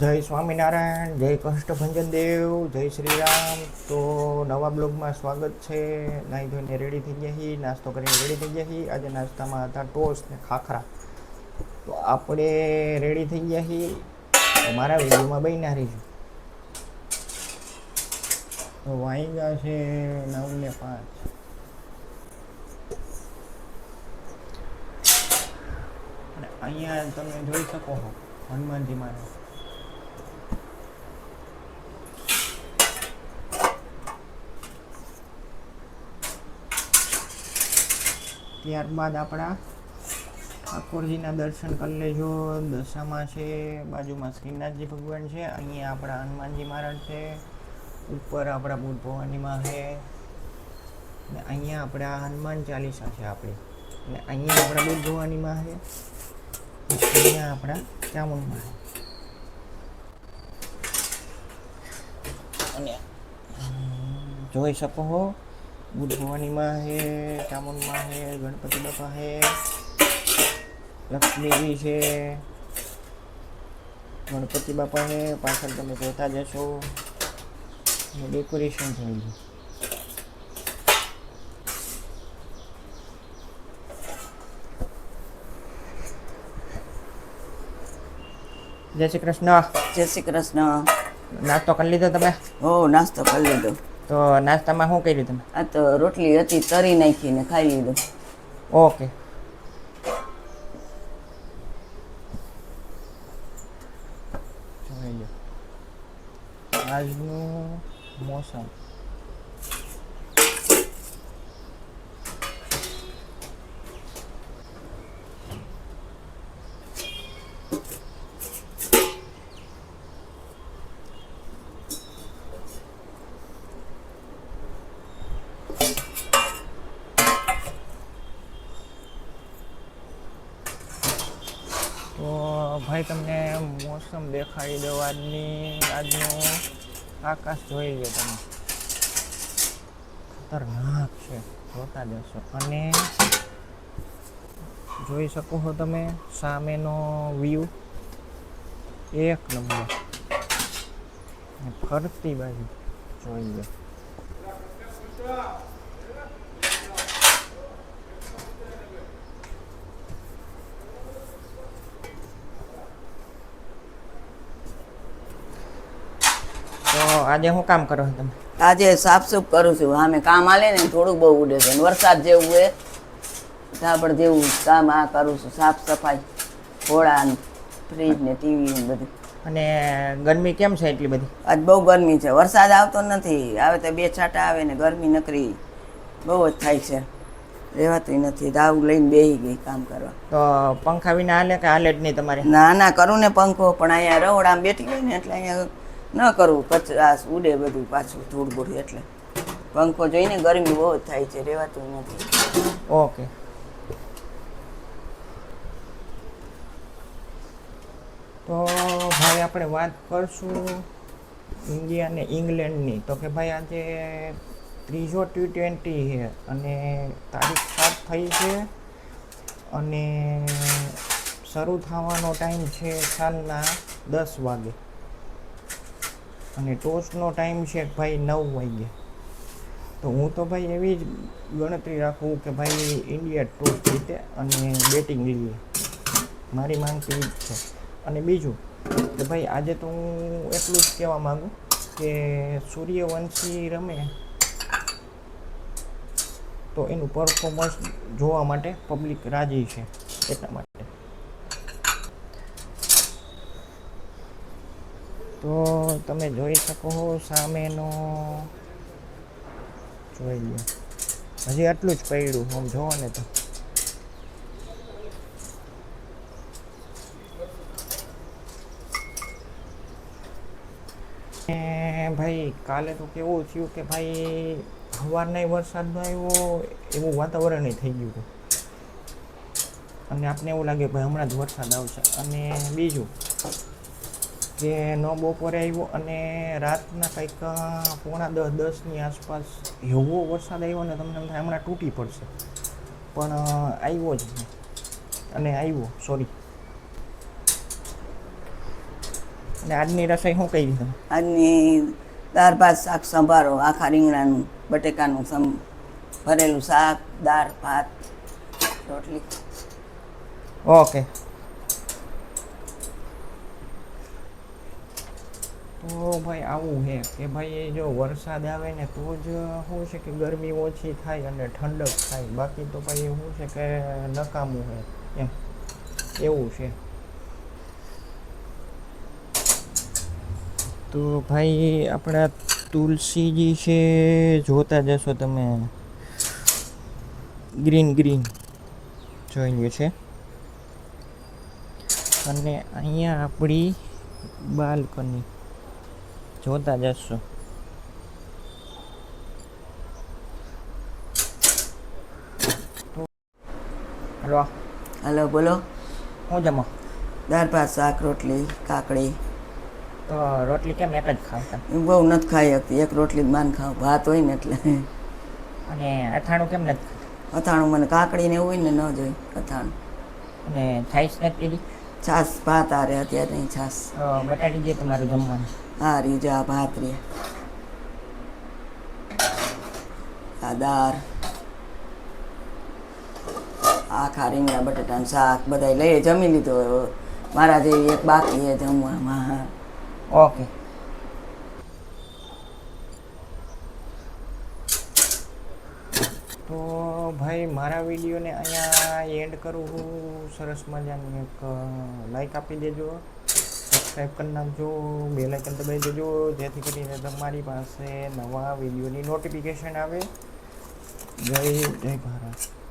જય સ્વામિનારાયણ, જય કષ્ટભંજન દેવ, જય શ્રી રામ. તો નવા બ્લોગમાં સ્વાગત છે. નાહી ધોઈને રેડી થઈ ગયા છીએ, નાસ્તો કરીને રેડી થઈ ગયા છીએ. આજે નાસ્તામાં હતા ટોસ્ટ ને ખાખરા. તો આપણે રેડી થઈ ગયા છીએ. મારા વિડીયોમાં બન્યા રહીશું. તો વાગ્યા છે 9:05. અને અહીંયા તમે જોઈ શકો છો હનુમાનજી મહારાજ. ત્યારબાદ આપણા ઠાકોરજીના દર્શન કરી લેજો. દશામાં છે, બાજુમાં શ્રીનાથજી ભગવાન છે, અહીંયા આપણા હનુમાનજી મહારાજ છે, ઉપર આપણા બુદ્ધ ભવાનીમાં છે, અને અહીંયા આપણા હનુમાન ચાલીસા છે આપણી, અને અહીંયા આપણા બુદ્ધ ભવાનીમાં છે, અહીંયા આપણા ચામુંડમાં છે. અને જોઈ શકો છો બુદ્ધ ભવાનીમાં છે, ચામુંડમાં છે, ગણપતિ બાપા છે, લક્ષ્મીજી છે, ગણપતિ બાપા છે. પાછળ તમે જોતા જશો ડેકોરેશન થયેલું. જય શ્રી કૃષ્ણ. જય શ્રી કૃષ્ણ. નાસ્તો કરી લીધો તમે? હો, નાસ્તો કરી લીધો. તો નાસ્તામાં શું કર્યું તમે? આ તો રોટલી હતી, તરી નાખીને ખાઈ લીધું. ઓકે. જોઈ લો આજનું મોસમ. તો ભાઈ તમને મોસમ દેખાડી દો. આજનું આકાશ જોઈ લો તમે, ખતરનાક છે, જોતા જશો. અને જોઈ શકો છો તમે સામેનો વ્યૂ એક નંબર. ફરતી બાજુ જોઈ લો. તો આજે શું કામ કરો છો તમે? આજે સાફસૂફ કરું છું. આમે કામ આલે ને થોડુંક બહુ ઉડે છે, વરસાદ જેવું હોય ધાબળ જેવું કામ આ કરું છું. સાફ સફાઈ, ઘોડા ને ફ્રીજ ને ટીવી ને બધું. અને ગરમી કેમ છે એટલી બધી? આજ બહુ ગરમી છે, વરસાદ આવતો નથી. આવે તો બે છાંટા આવે ને ગરમી નકરી બહુ જ થાય છે, રહેવાતું નથી. દાવ લઈને બેસી ગઈ કામ કરવા. તો પંખા વિના હાલે કે હાલે જ નહીં તમારે? ના ના, કરું ને પંખો, પણ અહીંયા રવડામાં બેઠી ગઈ ને એટલે અહીંયા ન કરવું. કચરા ઉડે બધું પાછું ધૂળ બૂળ, એટલે પંખો જોઈને ગરમી બહુ જ થાય છે, રહેવાતું નથી. ઓકે. તો ભાઈ આપણે વાત કરશું ઇન્ડિયા અને ઇંગ્લેન્ડની. તો કે ભાઈ આજે ત્રીજો T20 છે અને તારીખ 7 થઈ છે અને શરૂ થવાનો ટાઈમ છે સાંજના 10 વાગે અને ટોસનો ટાઈમ છે ભાઈ 9 વાગે. તો હું તો ભાઈ એવી જ ગણતરી રાખું કે ભાઈ ઇન્ડિયા ટોસ જીતે અને બેટિંગ લઈએ. મારી માંગ તો એ જ છે. અને બીજું કે ભાઈ આજે તો હું એટલું જ કહેવા માગું કે સૂર્યવંશી રમે તો એનું પરફોર્મન્સ જોવા માટે પબ્લિક રાજી છે, એટલા માટે. તો તમે જોઈ શકો છો સામેનો, જોઈ લો. હજી આટલું જ પડ્યું આમ જોવો ને તો. ભાઈ કાલે તો કેવું થયું કે ભાઈ સવારના વરસાદ ન આવ્યો એવું વાતાવરણ થઈ ગયું હતું અને આપને એવું લાગે ભાઈ હમણાં જ વરસાદ આવશે. અને બીજું કે બપોરે આવ્યો અને રાતના કંઈક 9:45-10ની આસપાસ એવો વરસાદ આવ્યો ને તમને એમ થાય હમણાં તૂટી પડશે, પણ આવ્યો જ નહીં. અને આવ્યો સોરી અને આજની રસોઈ શું કહી દીધું? આજની દાળ ભાત શાક સંભારો, આખા રીંગણાનું બટેકાનું ભરેલું શાક, દાળ ભાત, રોટલી. ઓકે. તો ભાઈ આવું છે કે ભાઈ જો વરસાદ આવે ને તો જ શું છે કે ગરમી ઓછી થાય અને ઠંડક થાય, બાકી તો ભાઈ શું છે કે નકામું છે એમ, એવું છે. તો ભાઈ આપણા તુલસીજી છે, જોતા જશો તમે, ગ્રીન ગ્રીન જોઈ છે. અને અહીંયા આપણી બાલ્કની જોતા જશો. હલો હાલો બોલો. હું જમો? દાળ ભાત શાક રોટલી કાકડી. તો રોટલી કેમ એક જ ખાવતા? હું બહુ નથી ખાઈ શકતી, એક રોટલી જ માન ખાવ, ભાત હોય ને એટલે. અને અથાણું કેમ નથી ખાતા? અથાણું મને કાકડી ને એવું હોય ને ન જોઈ અથાણું. અને છાશ નથી પીધી? છાશ ભાત આરે અત્યારે નહીં છાશ. બટાડી દે તમારું જમવાનું. હા રીજા ભાત રે આ દાળ, આખા રીંગણા બટાટાનું શાક બધાય લઈએ, જમી લીધું. મારા જેવી એક બાકી છે જમવામાં. ઓકે. તો ભાઈ મારા વિડીયોને અહીંયા એન્ડ કરું હું. સરસ મજાની એક લાઈક આપી દેજો, સબસ્ક્રાઈબ કરી નાખજો, બેલ આઇકન દબાવી દેજો, જેથી કરીને તમારી પાસે નવા વિડીયોની નોટિફિકેશન આવે. જય ભારત.